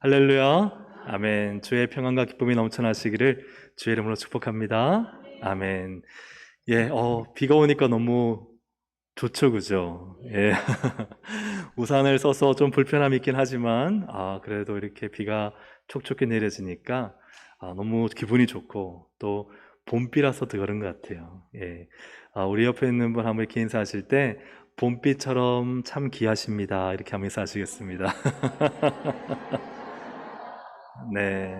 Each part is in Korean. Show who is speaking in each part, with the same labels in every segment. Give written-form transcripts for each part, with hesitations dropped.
Speaker 1: 할렐루야. 아멘. 주의 평안과 기쁨이 넘쳐나시기를 주의 이름으로 축복합니다. 아멘. 예, 비가 오니까 너무 좋죠, 그죠? 예. 우산을 써서 좀 불편함이 있긴 하지만, 그래도 이렇게 비가 촉촉히 내려지니까, 너무 기분이 좋고, 또 봄비라서 더 그런 것 같아요. 예. 우리 옆에 있는 분 한번 이렇게 인사하실 때, 봄비처럼 참 귀하십니다. 이렇게 한번 인사하시겠습니다. 네.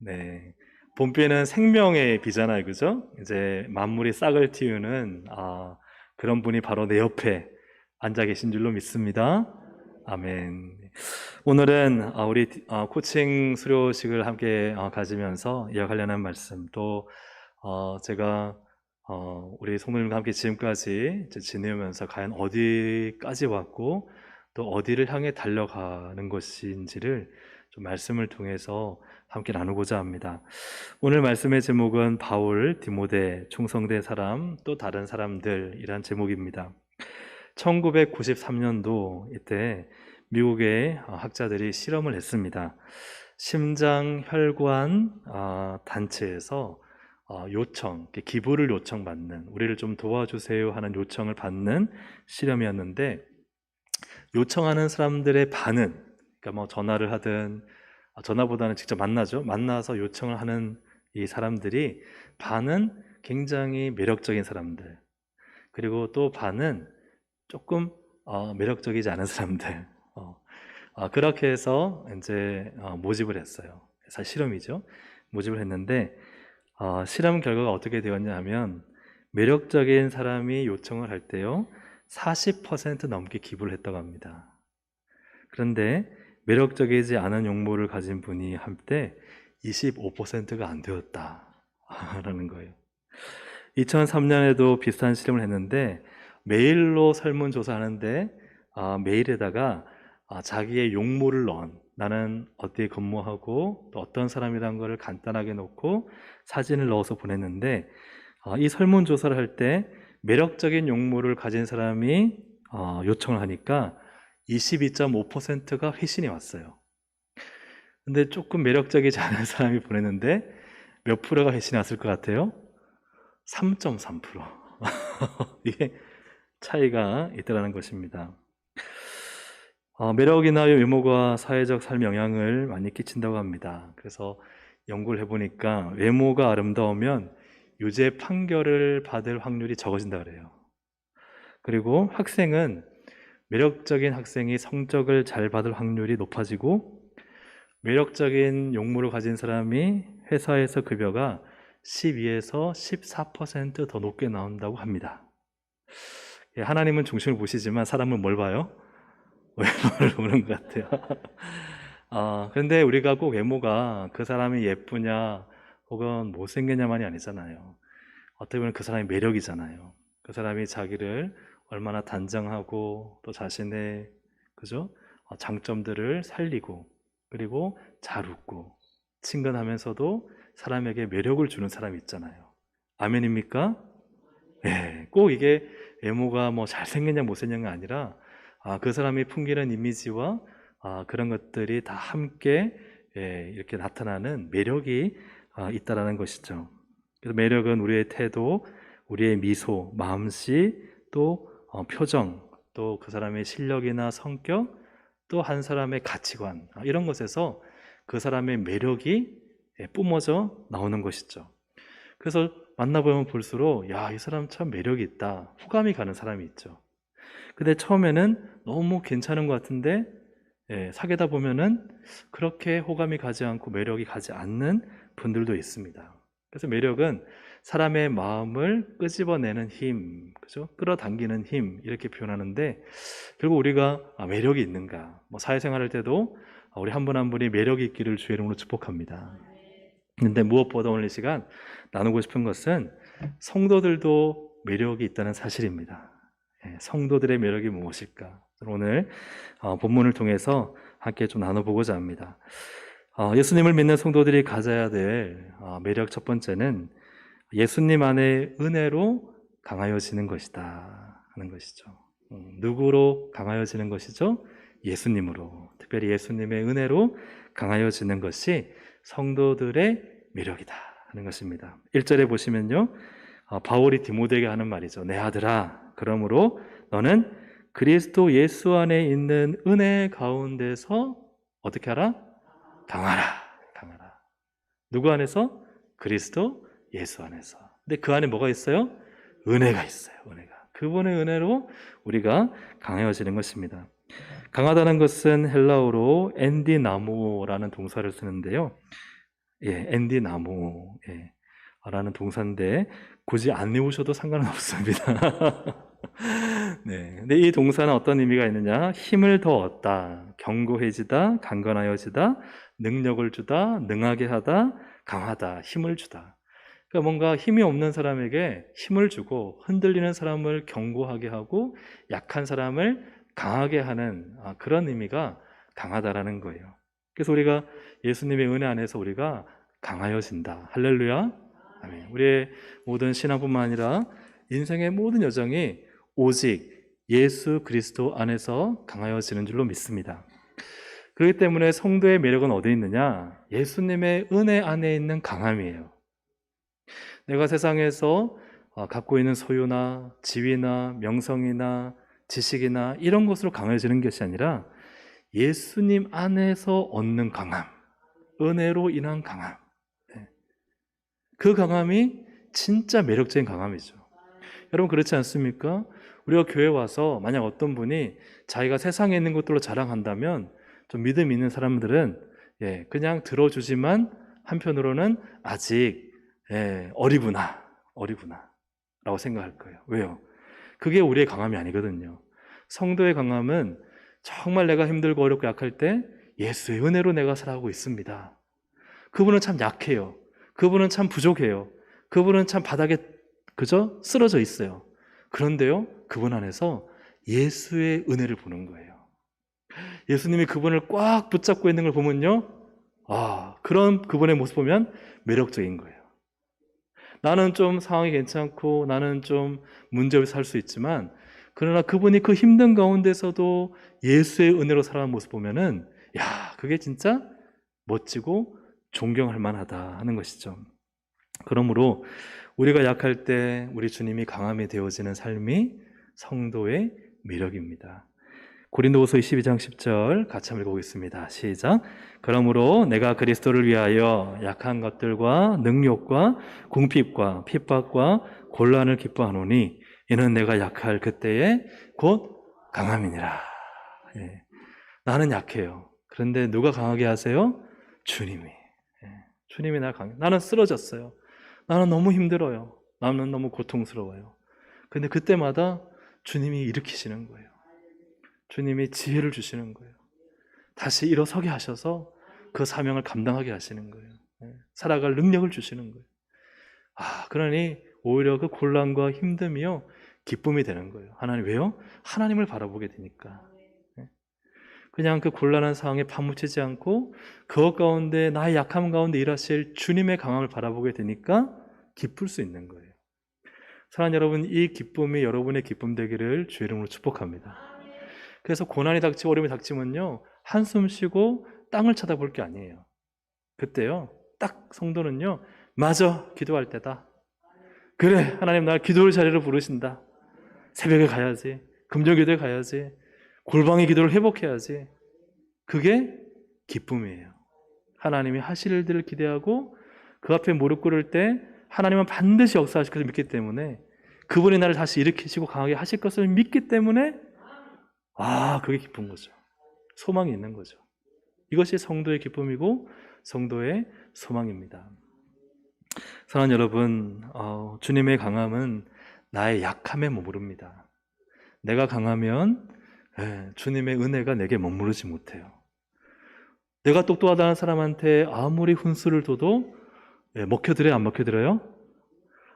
Speaker 1: 네. 봄비는 생명의 비잖아요. 그죠? 이제 만물이 싹을 틔우는 그런 분이 바로 내 옆에 앉아 계신 줄로 믿습니다. 아멘. 오늘은 우리 코칭 수료식을 함께 가지면서 이어가려는 말씀 또 제가 우리 성도님과 함께 지금까지 이제 지내면서 과연 어디까지 왔고 또 어디를 향해 달려가는 것인지를 좀 말씀을 통해서 함께 나누고자 합니다. 오늘 말씀의 제목은 바울, 디모데, 충성된 사람, 또 다른 사람들이란 제목입니다. 1993년도 이때 미국의 학자들이 실험을 했습니다. 심장혈관 단체에서 요청, 기부를 요청받는, 우리를 좀 도와주세요 하는 요청을 받는 실험이었는데, 요청하는 사람들의 반응, 그러니까 뭐 전화를 하든 전화보다는 직접 만나죠. 만나서 요청을 하는 이 사람들이 반은 굉장히 매력적인 사람들, 그리고 또 반은 조금 매력적이지 않은 사람들. 그렇게 해서 이제 모집을 했어요. 사실 실험이죠. 모집을 했는데 실험 결과가 어떻게 되었냐 하면 매력적인 사람이 요청을 할 때요 40% 넘게 기부를 했다고 합니다. 그런데 매력적이지 않은 용모를 가진 분이 할 때 25%가 안 되었다라는 거예요. 2003년에도 비슷한 실험을 했는데 메일로 설문조사하는데 메일에다가 자기의 용모를 넣은, 나는 어디에 근무하고 또 어떤 사람이라는 것을 간단하게 놓고 사진을 넣어서 보냈는데 이 설문조사를 할 때 매력적인 용모를 가진 사람이 요청을 하니까 22.5%가 회신이 왔어요. 근데 조금 매력적이지 않은 사람이 보냈는데 몇 프로가 회신이 왔을 것 같아요? 3.3%. 이게 차이가 있다는 것입니다. 매력이나 외모가 사회적 삶에 영향을 많이 끼친다고 합니다. 그래서 연구를 해보니까 외모가 아름다우면 유죄 판결을 받을 확률이 적어진다 그래요. 그리고 학생은 매력적인 학생이 성적을 잘 받을 확률이 높아지고 매력적인 용모를 가진 사람이 회사에서 급여가 12에서 14% 더 높게 나온다고 합니다. 예, 하나님은 중심을 보시지만 사람은 뭘 봐요? 외모를 보는 것 같아요. 그런데 우리가 꼭 외모가 그 사람이 예쁘냐 혹은 못생겼냐만이 아니잖아요. 어떻게 보면 그 사람의 매력이잖아요. 그 사람이 자기를 얼마나 단정하고 또 자신의 그죠? 장점들을 살리고 그리고 잘 웃고 친근하면서도 사람에게 매력을 주는 사람이 있잖아요. 아멘입니까? 네, 꼭 이게 외모가 뭐 잘생겼냐 못생겼냐가 아니라 그 사람이 풍기는 이미지와 그런 것들이 다 함께 이렇게 나타나는 매력이 있다라는 것이죠. 그래서 매력은 우리의 태도, 우리의 미소, 마음씨, 또 표정, 또 그 사람의 실력이나 성격, 또 한 사람의 가치관 이런 것에서 그 사람의 매력이 뿜어져 나오는 것이죠. 그래서 만나보면 볼수록 야, 이 사람 참 매력이 있다. 호감이 가는 사람이 있죠. 근데 처음에는 너무 괜찮은 것 같은데 사귀다 보면은 그렇게 호감이 가지 않고 매력이 가지 않는 분들도 있습니다. 그래서 매력은 사람의 마음을 끄집어내는 힘, 그죠? 끌어당기는 힘 이렇게 표현하는데 결국 우리가 매력이 있는가? 뭐 사회생활 할 때도 우리 한 분 한 분이 매력이 있기를 주의 이름으로 축복합니다. 근데 무엇보다 오늘 이 시간 나누고 싶은 것은 성도들도 매력이 있다는 사실입니다. 성도들의 매력이 무엇일까? 오늘 본문을 통해서 함께 좀 나눠보고자 합니다. 예수님을 믿는 성도들이 가져야 될 매력 첫 번째는 예수님 안에 은혜로 강하여지는 것이다 하는 것이죠. 누구로 강하여지는 것이죠? 예수님으로, 특별히 예수님의 은혜로 강하여지는 것이 성도들의 매력이다 하는 것입니다. 1절에 보시면요, 바울이 디모데에게 하는 말이죠. 내 아들아, 그러므로 너는 그리스도 예수 안에 있는 은혜 가운데서 어떻게 하라? 강하라. 강하라. 누구 안에서? 그리스도 예수 안에서. 근데 그 안에 뭐가 있어요? 은혜가 있어요. 은혜가. 그분의 은혜로 우리가 강해지는 것입니다. 강하다는 것은 헬라어로 엔디나모라는 동사를 쓰는데요. 예, 엔디나모. 예, 라는 동사인데 굳이 안 외우셔도 상관은 없습니다. 네. 근데 이 동사는 어떤 의미가 있느냐? 힘을 더 얻다, 견고해지다, 강건하여지다, 능력을 주다, 능하게 하다, 강하다, 힘을 주다. 그러니까 뭔가 힘이 없는 사람에게 힘을 주고 흔들리는 사람을 견고하게 하고 약한 사람을 강하게 하는 그런 의미가 강하다라는 거예요. 그래서 우리가 예수님의 은혜 안에서 우리가 강하여진다. 할렐루야. 아멘. 우리의 모든 신앙뿐만 아니라 인생의 모든 여정이 오직 예수 그리스도 안에서 강하여지는 줄로 믿습니다. 그렇기 때문에 성도의 매력은 어디에 있느냐? 예수님의 은혜 안에 있는 강함이에요. 내가 세상에서 갖고 있는 소유나 지위나 명성이나 지식이나 이런 것으로 강해지는 것이 아니라 예수님 안에서 얻는 강함, 은혜로 인한 강함. 그 강함이 진짜 매력적인 강함이죠. 여러분 그렇지 않습니까? 우리가 교회 와서 만약 어떤 분이 자기가 세상에 있는 것들로 자랑한다면 좀 믿음 있는 사람들은 그냥 들어주지만 한편으로는 아직 어리구나 라고 생각할 거예요. 왜요? 그게 우리의 강함이 아니거든요. 성도의 강함은 정말 내가 힘들고 어렵고 약할 때 예수의 은혜로 내가 살아가고 있습니다. 그분은 참 약해요. 그분은 참 부족해요. 그분은 참 바닥에 그저 쓰러져 있어요. 그런데요, 그분 안에서 예수의 은혜를 보는 거예요. 예수님이 그분을 꽉 붙잡고 있는 걸 보면요, 그런 그분의 모습 보면 매력적인 거예요. 나는 좀 상황이 괜찮고 나는 좀 문제없이 살 수 있지만 그러나 그분이 그 힘든 가운데서도 예수의 은혜로 살아가는 모습 보면은 그게 진짜 멋지고 존경할 만하다 하는 것이죠. 그러므로 우리가 약할 때 우리 주님이 강함이 되어지는 삶이 성도의 매력입니다. 고린도후서 22장 10절 같이 한번 읽어보겠습니다. 시작. 그러므로 내가 그리스도를 위하여 약한 것들과 능욕과 궁핍과 핍박과 곤란을 기뻐하노니 이는 내가 약할 그때에 곧 강함이니라. 나는 약해요. 그런데 누가 강하게 하세요? 주님이. 주님이 날 강해. 나는 쓰러졌어요. 나는 너무 힘들어요. 나는 너무 고통스러워요. 근데 그때마다 주님이 일으키시는 거예요. 주님이 지혜를 주시는 거예요. 다시 일어서게 하셔서 그 사명을 감당하게 하시는 거예요. 살아갈 능력을 주시는 거예요. 그러니 오히려 그 곤란과 힘듦이요 기쁨이 되는 거예요. 하나님 왜요? 하나님을 바라보게 되니까. 그냥 그 곤란한 상황에 파묻히지 않고 그것 가운데 나의 약함 가운데 일하실 주님의 강함을 바라보게 되니까 기쁠 수 있는 거예요. 사랑하는 여러분, 이 기쁨이 여러분의 기쁨 되기를 주의 이름으로 축복합니다. 그래서 고난이 닥치고 어려움이 닥치면요 한숨 쉬고 땅을 쳐다볼 게 아니에요. 그때요 딱 성도는요 맞아, 기도할 때다. 그래, 하나님 날 기도의 자리로 부르신다. 새벽에 가야지, 금요기도에 가야지, 골방의 기도를 회복해야지. 그게 기쁨이에요. 하나님이 하실 일들을 기대하고 그 앞에 무릎 꿇을 때 하나님은 반드시 역사하실 것을 믿기 때문에 그분이 나를 다시 일으키시고 강하게 하실 것을 믿기 때문에 그게 기쁜 거죠. 소망이 있는 거죠. 이것이 성도의 기쁨이고 성도의 소망입니다. 사랑하는 여러분, 주님의 강함은 나의 약함에 머무릅니다. 내가 강하면 주님의 은혜가 내게 머무르지 못해요. 내가 똑똑하다는 사람한테 아무리 훈수를 둬도 먹혀들어요? 안 먹혀들어요?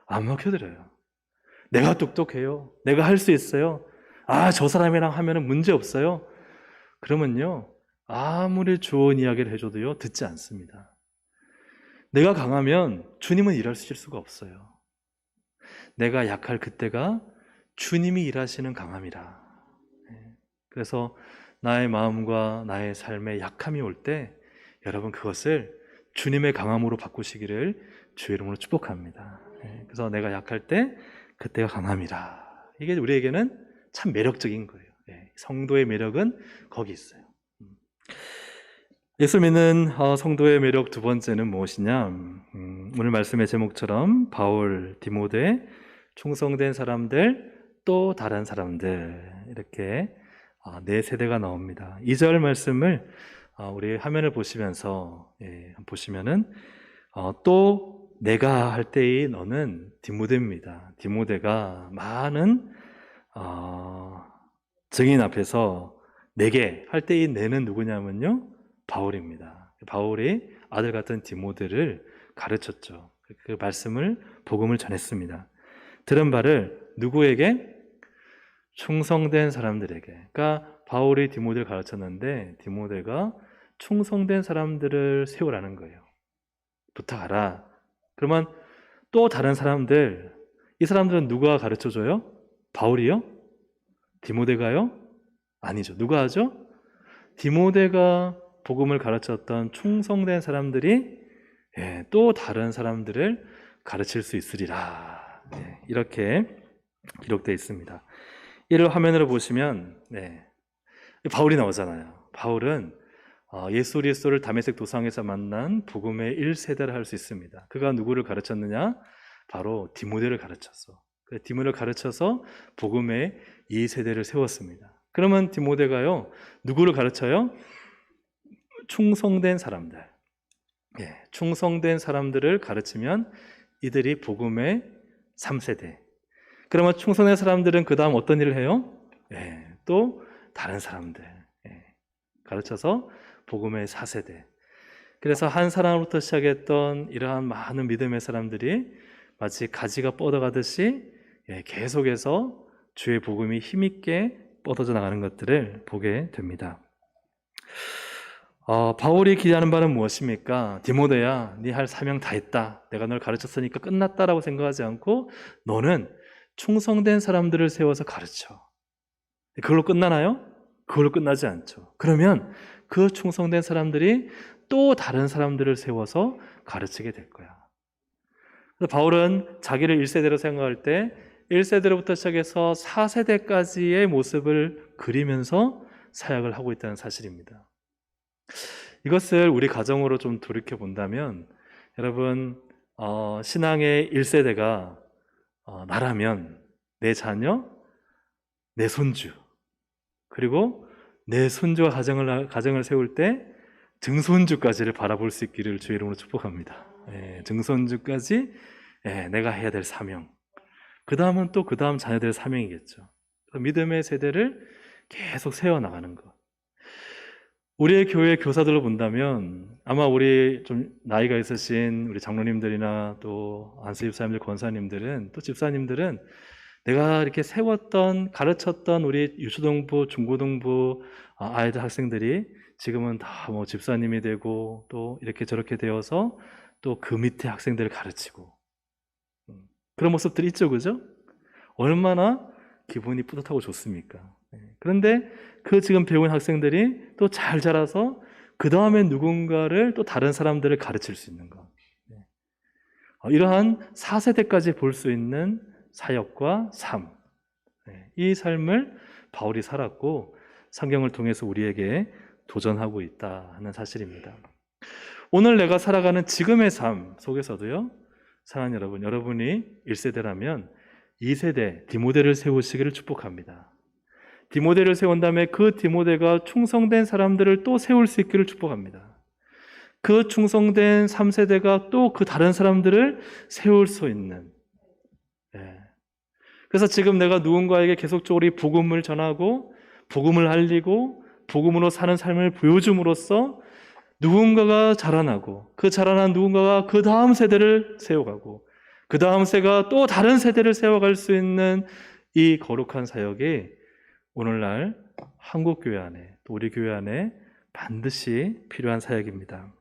Speaker 1: 안 먹혀들어요. 내가 똑똑해요. 내가 할 수 있어요. 저 사람이랑 하면 문제 없어요. 그러면요 아무리 좋은 이야기를 해줘도요 듣지 않습니다. 내가 강하면 주님은 일하실 수가 없어요. 내가 약할 그때가 주님이 일하시는 강함이라. 그래서 나의 마음과 나의 삶에 약함이 올 때 여러분 그것을 주님의 강함으로 바꾸시기를 주의 이름으로 축복합니다. 그래서 내가 약할 때 그때가 강함이라. 이게 우리에게는 참 매력적인 거예요. 성도의 매력은 거기 있어요. 예수 믿는 성도의 매력 두 번째는 무엇이냐? 오늘 말씀의 제목처럼 바울, 디모데, 충성된 사람들, 또 다른 사람들 이렇게 네 세대가 나옵니다. 2절 말씀을 우리 화면을 보시면서 보시면은 또 내가 할 때의 너는 디모데입니다. 디모데가 많은 증인 앞에서 내게 할 때의 내는 누구냐면요, 바울입니다. 바울이 아들 같은 디모데를 가르쳤죠. 그 말씀을 복음을 전했습니다. 들은 바를 누구에게? 충성된 사람들에게. 그러니까 바울이 디모데를 가르쳤는데 디모데가 충성된 사람들을 세우라는 거예요. 부탁하라. 그러면 또 다른 사람들, 이 사람들은 누가 가르쳐줘요? 바울이요? 디모데가요? 아니죠. 누가 하죠? 디모데가 복음을 가르쳤던 충성된 사람들이 또 다른 사람들을 가르칠 수 있으리라. 이렇게 기록되어 있습니다. 이를 화면으로 보시면 바울이 나오잖아요. 바울은 예수 그리스도를 다메섹 도상에서 만난 복음의 1세대를 할 수 있습니다. 그가 누구를 가르쳤느냐? 바로 디모데를 가르쳤어. 디모데를 가르쳐서 복음의 2세대를 세웠습니다. 그러면 디모데가요, 누구를 가르쳐요? 충성된 사람들. 충성된 사람들을 가르치면 이들이 복음의 3세대. 그러면 충성된 사람들은 그 다음 어떤 일을 해요? 또 다른 사람들 가르쳐서 복음의 4세대. 그래서 한 사람으로부터 시작했던 이러한 많은 믿음의 사람들이 마치 가지가 뻗어가듯이 계속해서 주의 복음이 힘있게 뻗어져 나가는 것들을 보게 됩니다. 바울이 기대하는 바는 무엇입니까? 디모데야, 네 할 사명 다 했다. 내가 널 가르쳤으니까 끝났다라고 생각하지 않고 너는 충성된 사람들을 세워서 가르쳐. 그걸로 끝나나요? 그걸로 끝나지 않죠. 그러면 그 충성된 사람들이 또 다른 사람들을 세워서 가르치게 될 거야. 그래서 바울은 자기를 1세대로 생각할 때 1세대로부터 시작해서 4세대까지의 모습을 그리면서 사역을 하고 있다는 사실입니다. 이것을 우리 가정으로 좀 돌이켜 본다면 여러분 신앙의 1세대가 나라면 내 자녀, 내 손주, 그리고 내 손주와 가정을 세울 때 증손주까지를 바라볼 수 있기를 주의 이름으로 축복합니다. 증손주까지 내가 해야 될 사명, 그 다음은 또 그 다음 자녀들의 사명이겠죠. 믿음의 세대를 계속 세워나가는 것. 우리의 교회 교사들로 본다면 아마 우리 좀 나이가 있으신 우리 장로님들이나 또 안수 집사님들, 권사님들은, 또 집사님들은 내가 이렇게 세웠던, 가르쳤던 우리 유초등부, 중고등부 아이들, 학생들이 지금은 다 뭐 집사님이 되고 또 이렇게 저렇게 되어서 또 그 밑에 학생들을 가르치고 그런 모습들이 있죠, 그죠? 얼마나 기분이 뿌듯하고 좋습니까? 그런데 그 지금 배운 학생들이 또 잘 자라서 그 다음에 누군가를 또 다른 사람들을 가르칠 수 있는 것. 이러한 4세대까지 볼 수 있는 사역과 삶, 이 삶을 바울이 살았고 성경을 통해서 우리에게 도전하고 있다 하는 사실입니다. 오늘 내가 살아가는 지금의 삶 속에서도요, 사랑하는 여러분, 여러분이 1세대라면 2세대 디모데를 세우시기를 축복합니다. 디모데를 세운 다음에 그 디모데가 충성된 사람들을 또 세울 수 있기를 축복합니다. 그 충성된 3세대가 또 그 다른 사람들을 세울 수 있는. 그래서 지금 내가 누군가에게 계속적으로 복음을 전하고 복음을 알리고 복음으로 사는 삶을 보여줌으로써 누군가가 자라나고 그 자라난 누군가가 그 다음 세대를 세워가고 그 다음 세가 또 다른 세대를 세워갈 수 있는 이 거룩한 사역이 오늘날 한국교회 안에, 또 우리 교회 안에 반드시 필요한 사역입니다.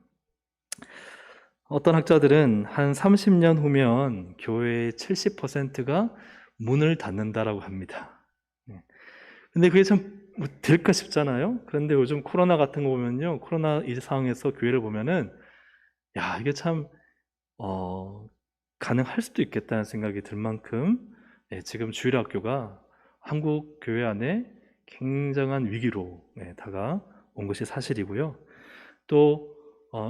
Speaker 1: 어떤 학자들은 한 30년 후면 교회의 70%가 문을 닫는다라고 합니다. 근데 그게 참 뭐 될까 싶잖아요. 그런데 요즘 코로나 같은 거 보면요, 코로나 이 상황에서 교회를 보면은 야, 이게 참 가능할 수도 있겠다는 생각이 들 만큼 지금 주일학교가 한국 교회 안에 굉장한 위기로 다가온 것이 사실이고요. 또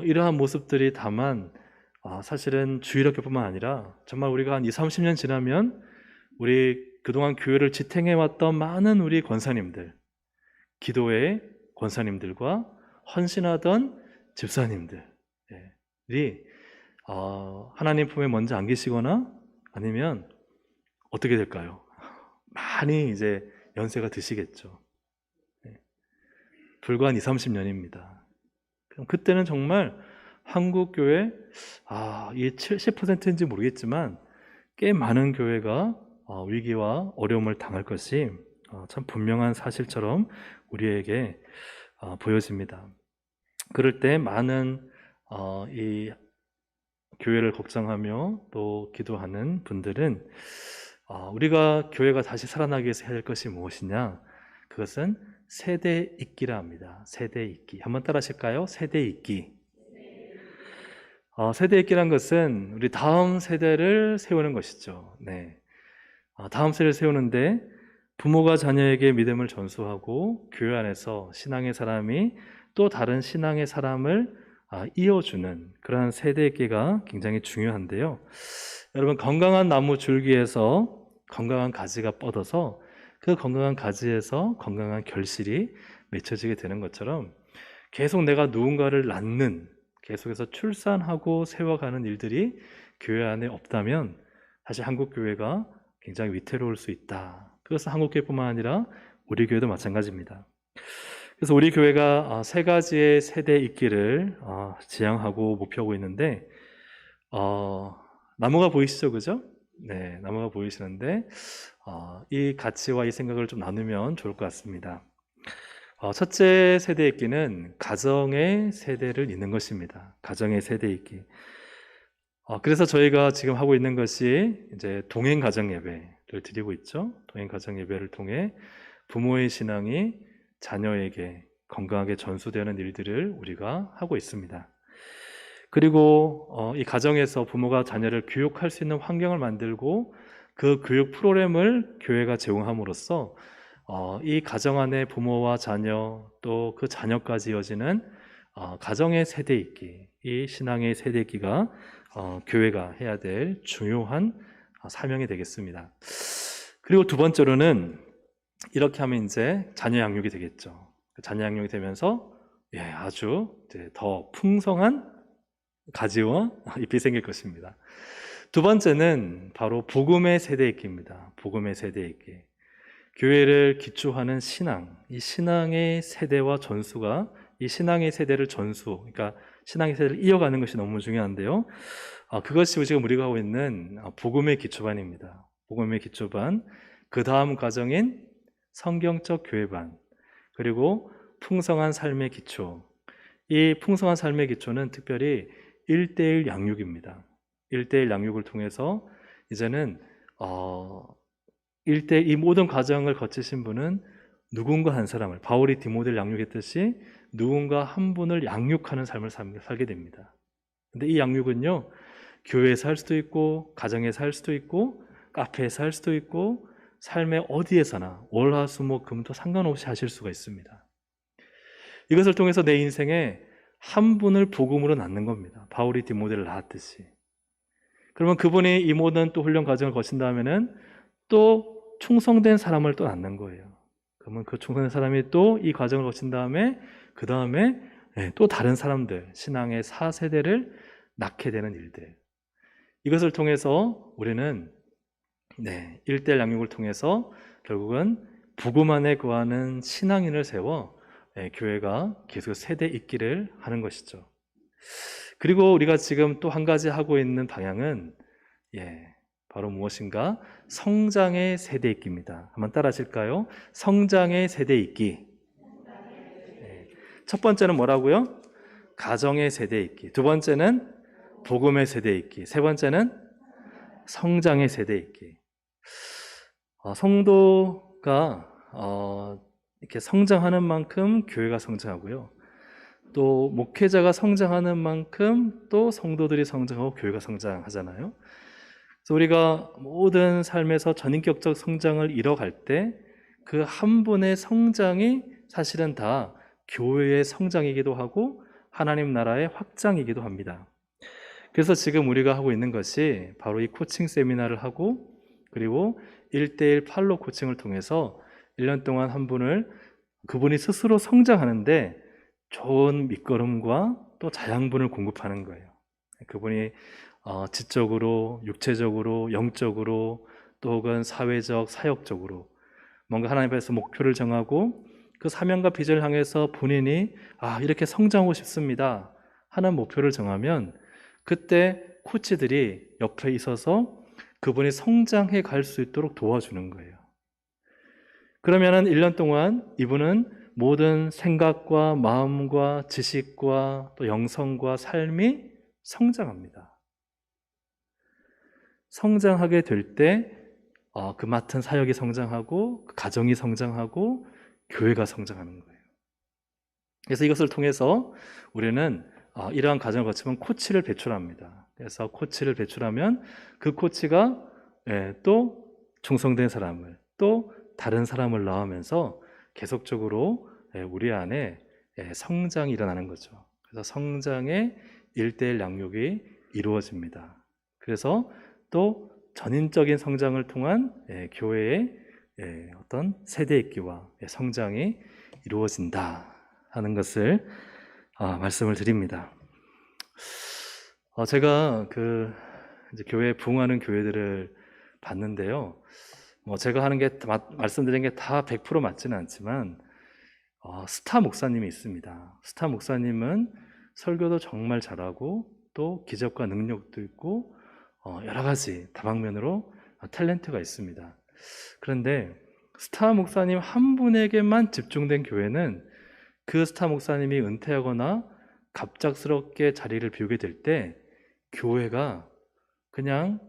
Speaker 1: 이러한 모습들이 다만 사실은 주일학교뿐만 아니라 정말 우리가 한 20, 30년 지나면 우리 그동안 교회를 지탱해왔던 많은 우리 권사님들, 기도의 권사님들과 헌신하던 집사님들이 하나님 품에 먼저 안기시거나 아니면 어떻게 될까요? 많이 이제 연세가 드시겠죠. 불과 한 20, 30년입니다. 그럼 그때는 정말 한국 교회 이게 70%인지 모르겠지만 꽤 많은 교회가 위기와 어려움을 당할 것이 참 분명한 사실처럼 우리에게 보여집니다. 그럴 때 많은 이 교회를 걱정하며 또 기도하는 분들은 우리가 교회가 다시 살아나기 위해서 해야 될 것이 무엇이냐? 그것은 세대 잇기라 합니다. 세대 잇기. 한번 따라 하실까요? 세대 잇기. 세대 잇기란 것은 우리 다음 세대를 세우는 것이죠. 네. 다음 세대를 세우는데 부모가 자녀에게 믿음을 전수하고 교회 안에서 신앙의 사람이 또 다른 신앙의 사람을 이어주는 그러한 세대 잇기가 굉장히 중요한데요. 여러분, 건강한 나무 줄기에서 건강한 가지가 뻗어서 그 건강한 가지에서 건강한 결실이 맺혀지게 되는 것처럼 계속 내가 누군가를 낳는, 계속해서 출산하고 세워가는 일들이 교회 안에 없다면 사실 한국 교회가 굉장히 위태로울 수 있다. 그것은 한국 교회뿐만 아니라 우리 교회도 마찬가지입니다. 그래서 우리 교회가 세 가지의 세대 잇기를 지향하고 목표하고 있는데 나무가 보이시죠, 그죠? 네, 나무가 보이시는데 이 가치와 이 생각을 좀 나누면 좋을 것 같습니다. 첫째 세대 잇기는 가정의 세대를 잇는 것입니다. 가정의 세대 잇기. 그래서 저희가 지금 하고 있는 것이 이제 동행 가정 예배를 드리고 있죠. 동행 가정 예배를 통해 부모의 신앙이 자녀에게 건강하게 전수되는 일들을 우리가 하고 있습니다. 그리고 이 가정에서 부모가 자녀를 교육할 수 있는 환경을 만들고 그 교육 프로그램을 교회가 제공함으로써 이 가정 안에 부모와 자녀 또 그 자녀까지 이어지는 가정의 세대 잇기, 이 신앙의 세대 잇기가 교회가 해야 될 중요한 사명이 되겠습니다. 그리고 두 번째로는 이렇게 하면 이제 자녀 양육이 되겠죠. 자녀 양육이 되면서 아주 이제 더 풍성한 가지와 잎이 생길 것입니다. 두 번째는 바로 복음의 세대 잇기입니다. 복음의 세대 잇기. 교회를 기초하는 신앙, 이 신앙의 세대와 전수가 이 신앙의 세대를 그러니까 신앙의 세대를 이어가는 것이 너무 중요한데요. 그것이 지금 우리가 하고 있는 복음의 기초반입니다. 복음의 기초반, 그 다음 과정인 성경적 교회반, 그리고 풍성한 삶의 기초. 이 풍성한 삶의 기초는 특별히 1:1 양육입니다. 1:1 양육을 통해서 이제는 1:1 이 모든 과정을 거치신 분은 누군가 한 사람을, 바울이 디모데를 양육했듯이 누군가 한 분을 양육하는 삶을 살게 됩니다. 근데 이 양육은요, 교회에서 할 수도 있고 가정에서 할 수도 있고 카페에서 할 수도 있고 삶의 어디에서나 월화수목금도 상관없이 하실 수가 있습니다. 이것을 통해서 내 인생에 한 분을 복음으로 낳는 겁니다. 바울이 디모데를 낳았듯이. 그러면 그분이 이 모든 또 훈련 과정을 거친 다음에는 또 충성된 사람을 또 낳는 거예요. 그러면 그 충성된 사람이 또 이 과정을 거친 다음에 그 다음에 또 다른 사람들, 신앙의 4세대를 낳게 되는 일들. 이것을 통해서 우리는 1:1 양육을 통해서 결국은 복음 안에 거하는 신앙인을 세워 교회가 계속 세대 잇기를 하는 것이죠. 그리고 우리가 지금 또 한 가지 하고 있는 방향은 바로 무엇인가? 성장의 세대 잇기입니다. 한번 따라 하실까요? 성장의 세대 잇기. 첫 번째는 뭐라고요? 가정의 세대 잇기. 두 번째는 복음의 세대 잇기. 세 번째는 성장의 세대 잇기. 성도가 이렇게 성장하는 만큼 교회가 성장하고요. 또 목회자가 성장하는 만큼 또 성도들이 성장하고 교회가 성장하잖아요. 그래서 우리가 모든 삶에서 전인격적 성장을 이뤄갈 때 그 한 분의 성장이 사실은 다 교회의 성장이기도 하고 하나님 나라의 확장이기도 합니다. 그래서 지금 우리가 하고 있는 것이 바로 이 코칭 세미나를 하고 그리고 1대1 팔로 코칭을 통해서 1년 동안 한 분을 그분이 스스로 성장하는데 좋은 밑거름과 또 자양분을 공급하는 거예요. 그분이 지적으로, 육체적으로, 영적으로 또 혹은 사회적, 사역적으로 뭔가 하나님 앞에서 목표를 정하고 그 사명과 비전을 향해서 본인이 이렇게 성장하고 싶습니다 하는 목표를 정하면 그때 코치들이 옆에 있어서 그분이 성장해 갈 수 있도록 도와주는 거예요. 그러면은 1년 동안 이분은 모든 생각과 마음과 지식과 또 영성과 삶이 성장합니다. 성장하게 될 때 그 맡은 사역이 성장하고 그 가정이 성장하고 교회가 성장하는 거예요. 그래서 이것을 통해서 우리는 이러한 과정을 거치면 코치를 배출합니다. 그래서 코치를 배출하면 그 코치가 또 충성된 사람을 또 다른 사람을 낳으면서 계속적으로 우리 안에 성장이 일어나는 거죠. 그래서 성장의 1대1 양육이 이루어집니다. 그래서 또 전인적인 성장을 통한 교회의 어떤 세대 있기와 성장이 이루어진다 하는 것을 말씀을 드립니다. 제가 이제 교회에 부흥하는 교회들을 봤는데요. 제가 하는 게 말씀드린 게 다 100% 맞지는 않지만 스타 목사님이 있습니다. 스타 목사님은 설교도 정말 잘하고 또 기적과 능력도 있고 여러 가지 다방면으로 탤런트가 있습니다. 그런데 스타 목사님 한 분에게만 집중된 교회는 그 스타 목사님이 은퇴하거나 갑작스럽게 자리를 비우게 될 때 교회가 그냥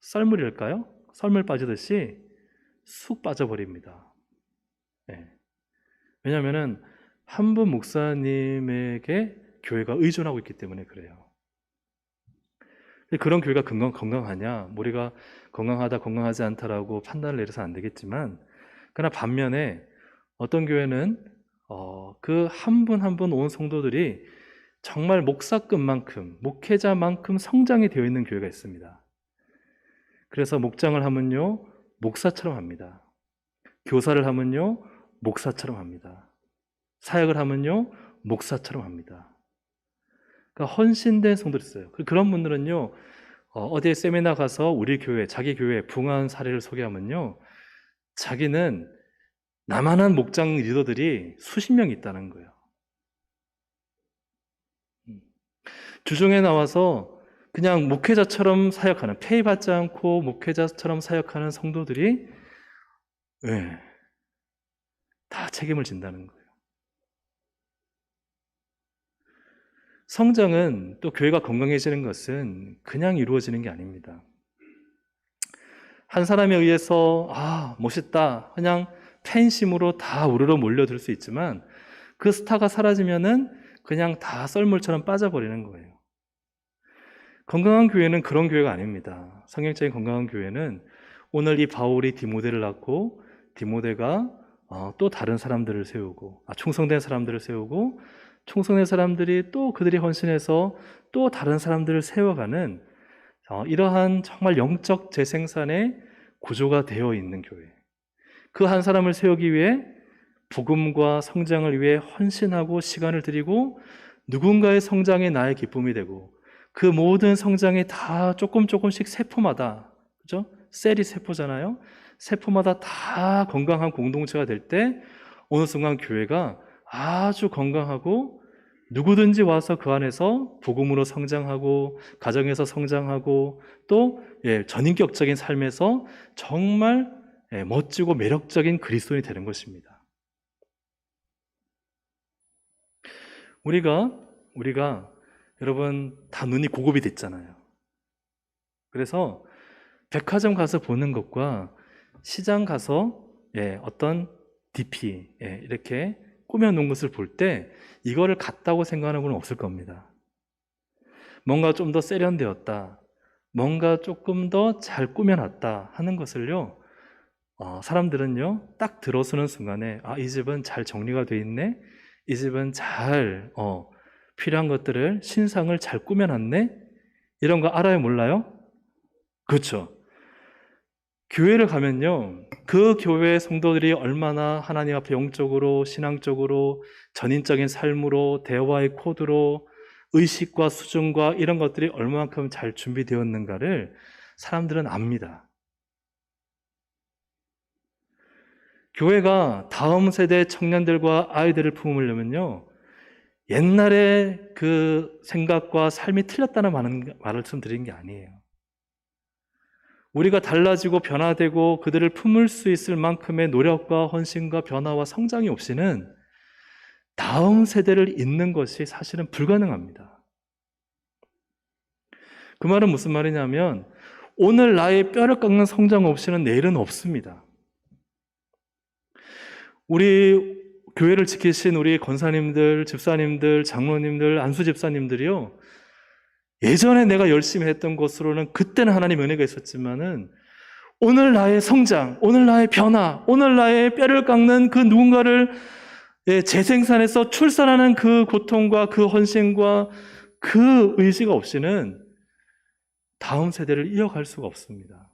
Speaker 1: 썰물일까요? 썰물 빠지듯이 쑥 빠져버립니다. 왜냐하면 한 분 목사님에게 교회가 의존하고 있기 때문에 그래요. 그런 교회가 건강하냐? 우리가 건강하다, 건강하지 않다라고 판단을 내려서 안 되겠지만, 그러나 반면에 어떤 교회는 그 한 분 한 분 온 성도들이 정말 목사급만큼, 목회자만큼 성장이 되어 있는 교회가 있습니다. 그래서 목장을 하면요, 목사처럼 합니다. 교사를 하면요, 목사처럼 합니다. 사역을 하면요, 목사처럼 합니다. 그러니까 헌신된 성도들이 있어요. 그런 분들은요, 어디에 세미나 가서 우리 교회, 자기 교회 부흥한 사례를 소개하면요, 자기는 나만한 목장 리더들이 수십 명 있다는 거예요. 주중에 나와서 그냥 목회자처럼 사역하는, 페이 받지 않고 목회자처럼 사역하는 성도들이 다 책임을 진다는 거예요. 성장은 또 교회가 건강해지는 것은 그냥 이루어지는 게 아닙니다. 한 사람에 의해서 멋있다 그냥 팬심으로 다 우르르 몰려들 수 있지만 그 스타가 사라지면은 그냥 다 썰물처럼 빠져버리는 거예요. 건강한 교회는 그런 교회가 아닙니다. 성경적인 건강한 교회는 오늘 이 바울이 디모데를 낳고 디모데가 또 다른 사람들을 세우고 충성된 사람들을 세우고 충성된 사람들이 또 그들이 헌신해서 또 다른 사람들을 세워가는 이러한 정말 영적 재생산의 구조가 되어 있는 교회. 그 한 사람을 세우기 위해 복음과 성장을 위해 헌신하고 시간을 들이고 누군가의 성장이 나의 기쁨이 되고 그 모든 성장이 다 조금씩 세포마다, 그죠? 셀이 세포잖아요. 세포마다 다 건강한 공동체가 될 때 어느 순간 교회가 아주 건강하고 누구든지 와서 그 안에서 복음으로 성장하고 가정에서 성장하고 또 전인격적인 삶에서 정말 멋지고 매력적인 그리스도인이 되는 것입니다. 우리가 여러분 다 눈이 고급이 됐잖아요. 그래서 백화점 가서 보는 것과 시장 가서 어떤 DP, 이렇게 꾸며놓은 것을 볼 때 이거를 같다고 생각하는 분은 없을 겁니다. 뭔가 좀 더 세련되었다, 뭔가 조금 더 잘 꾸며놨다 하는 것을요, 사람들은요, 딱 들어서는 순간에 이 집은 잘 정리가 돼 있네, 이 집은 잘 필요한 것들을 신상을 잘 꾸며놨네, 이런 거 알아요, 몰라요? 그렇죠. 교회를 가면요, 그 교회의 성도들이 얼마나 하나님 앞에 영적으로, 신앙적으로, 전인적인 삶으로, 대화의 코드로, 의식과 수준과 이런 것들이 얼마만큼 잘 준비되었는가를 사람들은 압니다. 교회가 다음 세대 청년들과 아이들을 품으려면요, 옛날에 그 생각과 삶이 틀렸다는 말씀드린 게 아니에요. 우리가 달라지고 변화되고 그들을 품을 수 있을 만큼의 노력과 헌신과 변화와 성장이 없이는 다음 세대를 잇는 것이 사실은 불가능합니다. 그 말은 무슨 말이냐면, 오늘 나의 뼈를 깎는 성장 없이는 내일은 없습니다. 우리 교회를 지키신 우리 권사님들, 집사님들, 장로님들, 안수 집사님들이요, 예전에 내가 열심히 했던 것으로는 그때는 하나님의 은혜가 있었지만은 오늘 나의 성장, 오늘 나의 변화, 오늘 나의 뼈를 깎는 그 누군가를 재생산해서 출산하는 그 고통과 그 헌신과 그 의지가 없이는 다음 세대를 이어갈 수가 없습니다.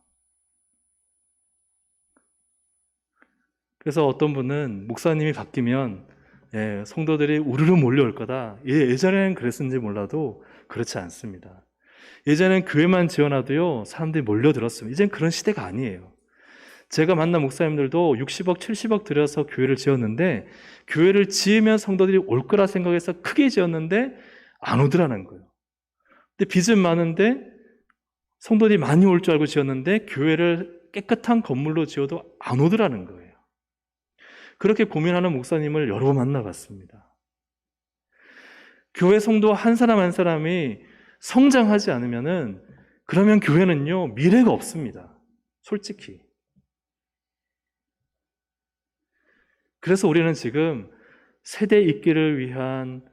Speaker 1: 그래서 어떤 분은 목사님이 바뀌면 성도들이 우르르 몰려올 거다. 예전에는 그랬는지 몰라도 그렇지 않습니다. 예전엔 교회만 지어놔도요, 사람들이 몰려들었습니다. 이젠 그런 시대가 아니에요. 제가 만난 목사님들도 60억, 70억 들여서 교회를 지었는데, 교회를 지으면 성도들이 올 거라 생각해서 크게 지었는데 안 오더라는 거예요. 근데 빚은 많은데 성도들이 많이 올 줄 알고 지었는데 교회를 깨끗한 건물로 지어도 안 오더라는 거예요. 그렇게 고민하는 목사님을 여러 번 만나봤습니다. 교회 성도 한 사람 한 사람이 성장하지 않으면은, 그러면 교회는요, 미래가 없습니다. 솔직히. 그래서 우리는 지금 세대 있기를 위한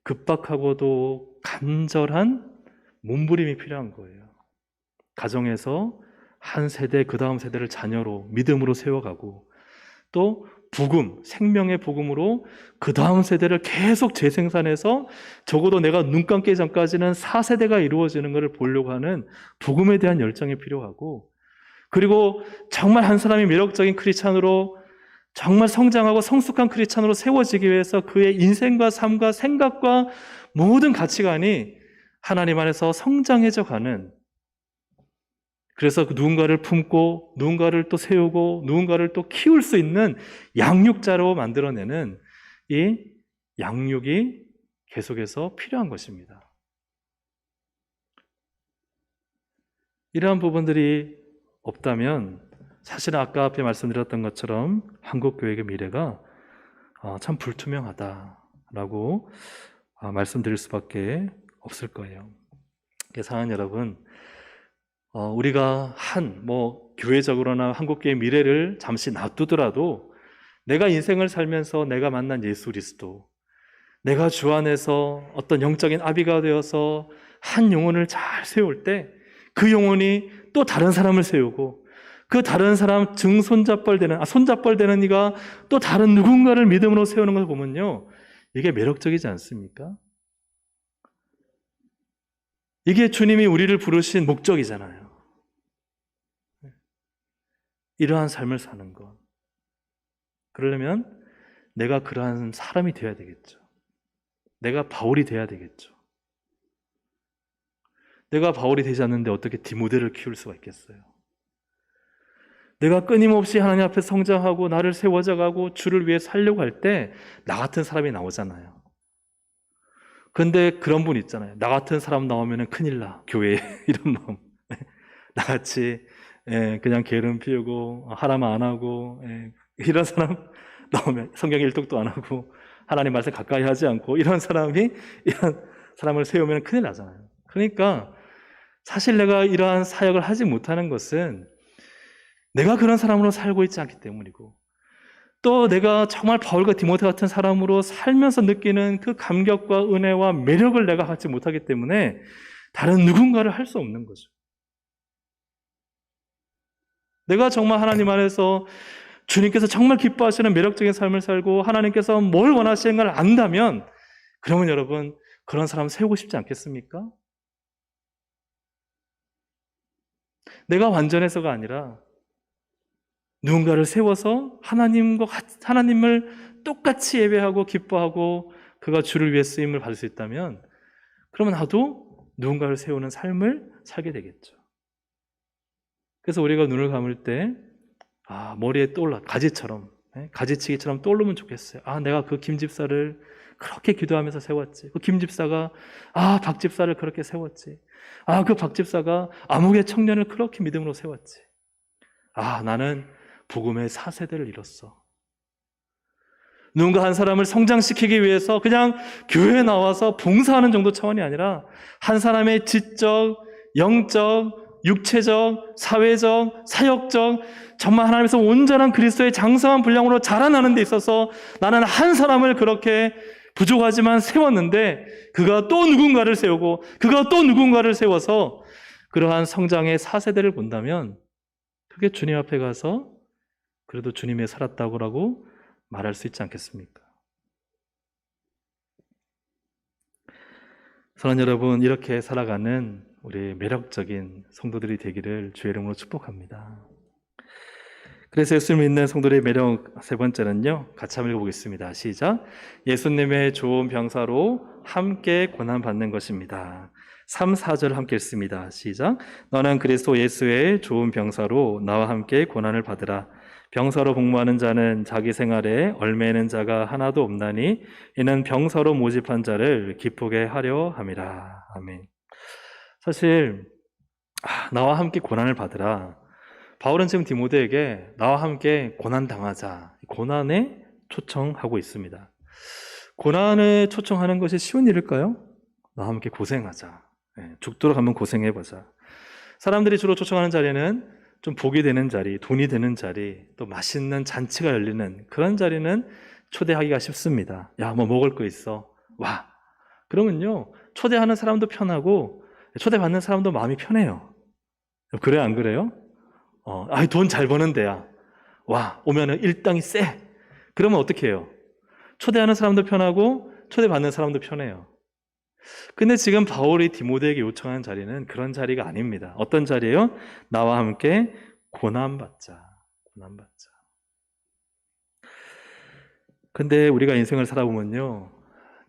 Speaker 1: 급박하고도 간절한 몸부림이 필요한 거예요. 가정에서 한 세대, 그 다음 세대를 자녀로, 믿음으로 세워가고, 또 복음, 생명의 복음으로 그 다음 세대를 계속 재생산해서 적어도 내가 눈 감기 전까지는 4세대가 이루어지는 것을 보려고 하는 복음에 대한 열정이 필요하고, 그리고 정말 한 사람이 매력적인 크리스찬으로, 정말 성장하고 성숙한 크리스찬으로 세워지기 위해서 그의 인생과 삶과 생각과 모든 가치관이 하나님 안에서 성장해져 가는, 그래서 누군가를 품고 누군가를 또 세우고 누군가를 또 키울 수 있는 양육자로 만들어내는 이 양육이 계속해서 필요한 것입니다. 이러한 부분들이 없다면 사실은 아까 앞에 말씀드렸던 것처럼 한국 교회의 미래가 참 불투명하다라고 말씀드릴 수밖에 없을 거예요. 사랑하는 여러분, 우리가 교회적으로나 한국교회의 미래를 잠시 놔두더라도 내가 인생을 살면서 내가 만난 예수 그리스도, 내가 주 안에서 어떤 영적인 아비가 되어서 한 영혼을 잘 세울 때 그 영혼이 또 다른 사람을 세우고, 그 다른 사람 손잡벌 되는 이가 또 다른 누군가를 믿음으로 세우는 걸 보면요, 이게 매력적이지 않습니까? 이게 주님이 우리를 부르신 목적이잖아요. 이러한 삶을 사는 것. 그러려면 내가 그러한 사람이 되어야 되겠죠. 내가 바울이 되어야 되겠죠. 내가 바울이 되지 않는데 어떻게 디모데를 키울 수가 있겠어요? 내가 끊임없이 하나님 앞에 성장하고 나를 세워져가고 주를 위해 살려고 할 때 나 같은 사람이 나오잖아요. 그런데 그런 분 있잖아요. 나 같은 사람 나오면 큰일 나, 교회에. 이런 마음. 나같이 그냥 게으름 피우고 하라만 안 하고 이런 사람 나오면 성경 일독도 안 하고 하나님 말씀 가까이 하지 않고 이런 사람을 세우면 큰일 나잖아요. 그러니까 사실 내가 이러한 사역을 하지 못하는 것은 내가 그런 사람으로 살고 있지 않기 때문이고, 또 내가 정말 바울과 디모데 같은 사람으로 살면서 느끼는 그 감격과 은혜와 매력을 내가 갖지 못하기 때문에 다른 누군가를 할 수 없는 거죠. 내가 정말 하나님 안에서 주님께서 정말 기뻐하시는 매력적인 삶을 살고 하나님께서 뭘 원하시는 걸 안다면, 그러면 여러분 그런 사람 세우고 싶지 않겠습니까? 내가 완전해서가 아니라 누군가를 세워서 하나님을 똑같이 예배하고 기뻐하고 그가 주를 위해 쓰임을 받을 수 있다면, 그러면 나도 누군가를 세우는 삶을 살게 되겠죠. 그래서 우리가 눈을 감을 때 머리에 떠올라 가지처럼, 가지치기처럼 떠오르면 좋겠어요. 내가 그 김 집사를 그렇게 기도하면서 세웠지. 그 김 집사가 박 집사를 그렇게 세웠지. 그 박 집사가 암흑의 청년을 그렇게 믿음으로 세웠지. 나는 복음의 4세대를 이뤘어. 누군가 한 사람을 성장시키기 위해서 그냥 교회에 나와서 봉사하는 정도 차원이 아니라 한 사람의 지적, 영적, 육체적, 사회적, 사역적, 정말 하나님께서 온전한 그리스도의 장성한 분량으로 자라나는 데 있어서 나는 한 사람을 그렇게 부족하지만 세웠는데, 그가 또 누군가를 세우고 그가 또 누군가를 세워서 그러한 성장의 4세대를 본다면, 그게 주님 앞에 가서 그래도 주님의 살았다고 말할 수 있지 않겠습니까? 사랑하는 여러분, 이렇게 살아가는 우리 매력적인 성도들이 되기를 주의 이름으로 축복합니다. 그래서 예수를 믿는 성도들의 매력 세 번째는요, 같이 한번 읽어보겠습니다. 시작. 예수님의 좋은 병사로 함께 고난받는 것입니다. 3, 4절 함께 읽습니다. 시작. 너는 그리스도 예수의 좋은 병사로 나와 함께 고난을 받으라. 병사로 복무하는 자는 자기 생활에 얽매이는 자가 하나도 없나니 이는 병사로 모집한 자를 기쁘게 하려 함이라. 아멘. 사실 나와 함께 고난을 받으라. 바울은 지금 디모데에게 나와 함께 고난 당하자, 고난에 초청하고 있습니다. 고난에 초청하는 것이 쉬운 일일까요? 나와 함께 고생하자. 죽도록 한번 고생해보자. 사람들이 주로 초청하는 자리는 좀 복이 되는 자리, 돈이 되는 자리, 또 맛있는 잔치가 열리는 그런 자리는 초대하기가 쉽습니다. 야, 뭐 먹을 거 있어. 와. 그러면요, 초대하는 사람도 편하고 초대받는 사람도 마음이 편해요. 그래요, 안 그래요? 돈 잘 버는 데야. 와, 오면은 일당이 세. 그러면 어떻게 해요? 초대하는 사람도 편하고 초대받는 사람도 편해요. 근데 지금 바울이 디모데에게 요청하는 자리는 그런 자리가 아닙니다. 어떤 자리예요? 나와 함께 고난받자. 고난받자. 근데 우리가 인생을 살아보면요,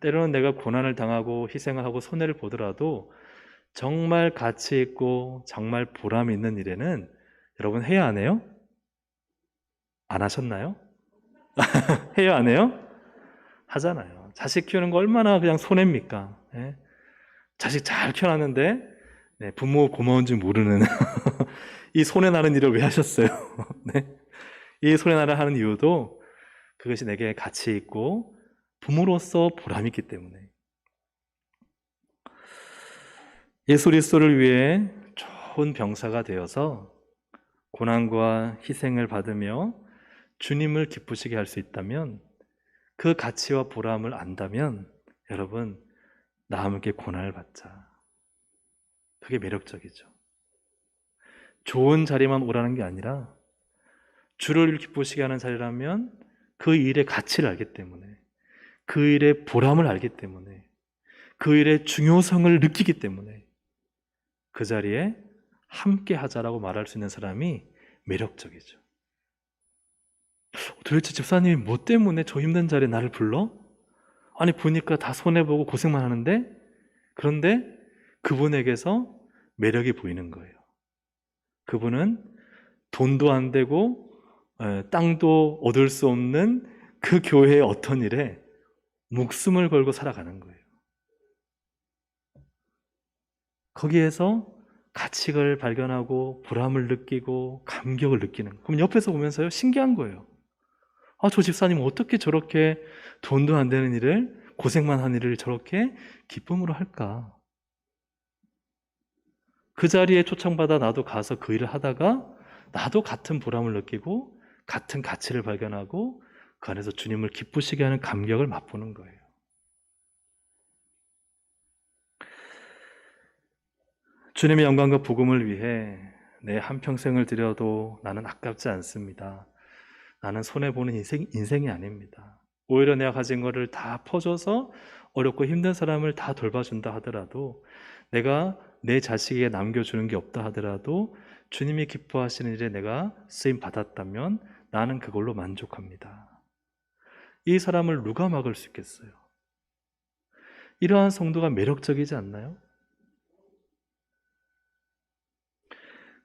Speaker 1: 때로는 내가 고난을 당하고 희생을 하고 손해를 보더라도 정말 가치 있고 정말 보람 있는 일에는 여러분 해야 안 해요? 안 하셨나요? 해야 안 해요? 하잖아요. 자식 키우는 거 얼마나 그냥 손해입니까? 자식 잘 키워놨는데 부모 고마운 줄 모르는 이 손해 나는 일을 왜 하셨어요? 이 손해 나를 하는 이유도 그것이 내게 가치 있고 부모로서 보람이 있기 때문에. 예수 그리스도를 위해 좋은 병사가 되어서 고난과 희생을 받으며 주님을 기쁘시게 할 수 있다면, 그 가치와 보람을 안다면 여러분, 나와 함께 고난을 받자. 그게 매력적이죠. 좋은 자리만 오라는 게 아니라 주를 기쁘시게 하는 자리라면 그 일의 가치를 알기 때문에, 그 일의 보람을 알기 때문에, 그 일의 중요성을 느끼기 때문에 그 자리에 함께 하자라고 말할 수 있는 사람이 매력적이죠. 도대체 집사님이 뭐 때문에 저 힘든 자리에 나를 불러? 아니 보니까 다 손해보고 고생만 하는데? 그런데 그분에게서 매력이 보이는 거예요. 그분은 돈도 안 되고 땅도 얻을 수 없는 그 교회의 어떤 일에 목숨을 걸고 살아가는 거예요. 거기에서 가치를 발견하고 보람을 느끼고 감격을 느끼는 거예요. 그럼 옆에서 보면서요, 신기한 거예요. 저 집사님 어떻게 저렇게 돈도 안 되는 일을, 고생만 한 일을 저렇게 기쁨으로 할까? 그 자리에 초청받아 나도 가서 그 일을 하다가 나도 같은 보람을 느끼고 같은 가치를 발견하고 그 안에서 주님을 기쁘시게 하는 감격을 맛보는 거예요. 주님의 영광과 복음을 위해 내 한평생을 들여도 나는 아깝지 않습니다. 나는 손해보는 인생이 아닙니다. 오히려 내가 가진 것을 다 퍼줘서 어렵고 힘든 사람을 다 돌봐준다 하더라도, 내가 내 자식에게 남겨주는 게 없다 하더라도 주님이 기뻐하시는 일에 내가 쓰임 받았다면 나는 그걸로 만족합니다. 이 사람을 누가 막을 수 있겠어요? 이러한 성도가 매력적이지 않나요?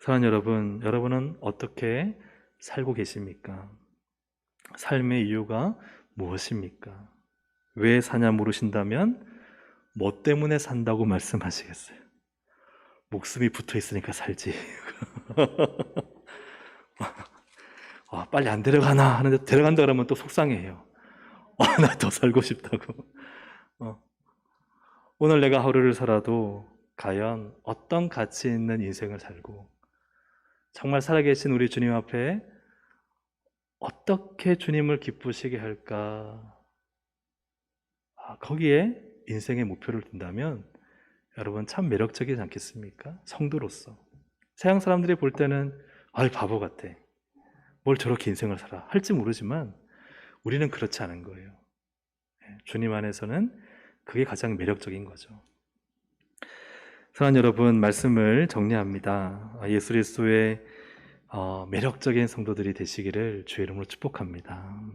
Speaker 1: 사랑하는 여러분, 여러분은 어떻게 살고 계십니까? 삶의 이유가 무엇입니까? 왜 사냐 물으신다면 뭐 때문에 산다고 말씀하시겠어요? 목숨이 붙어 있으니까 살지. 빨리 안 데려가나 하는데 데려간다 그러면 또 속상해해요. 나 더 살고 싶다고. 오늘 내가 하루를 살아도 과연 어떤 가치 있는 인생을 살고 정말 살아계신 우리 주님 앞에 어떻게 주님을 기쁘시게 할까? 거기에 인생의 목표를 둔다면 여러분 참 매력적이지 않겠습니까? 성도로서. 세상 사람들이 볼 때는 바보 같아. 뭘 저렇게 인생을 살아. 할지 모르지만 우리는 그렇지 않은 거예요. 주님 안에서는 그게 가장 매력적인 거죠. 사랑하는 여러분, 말씀을 정리합니다. 예수 그리스도의 매력적인 성도들이 되시기를 주의 이름으로 축복합니다.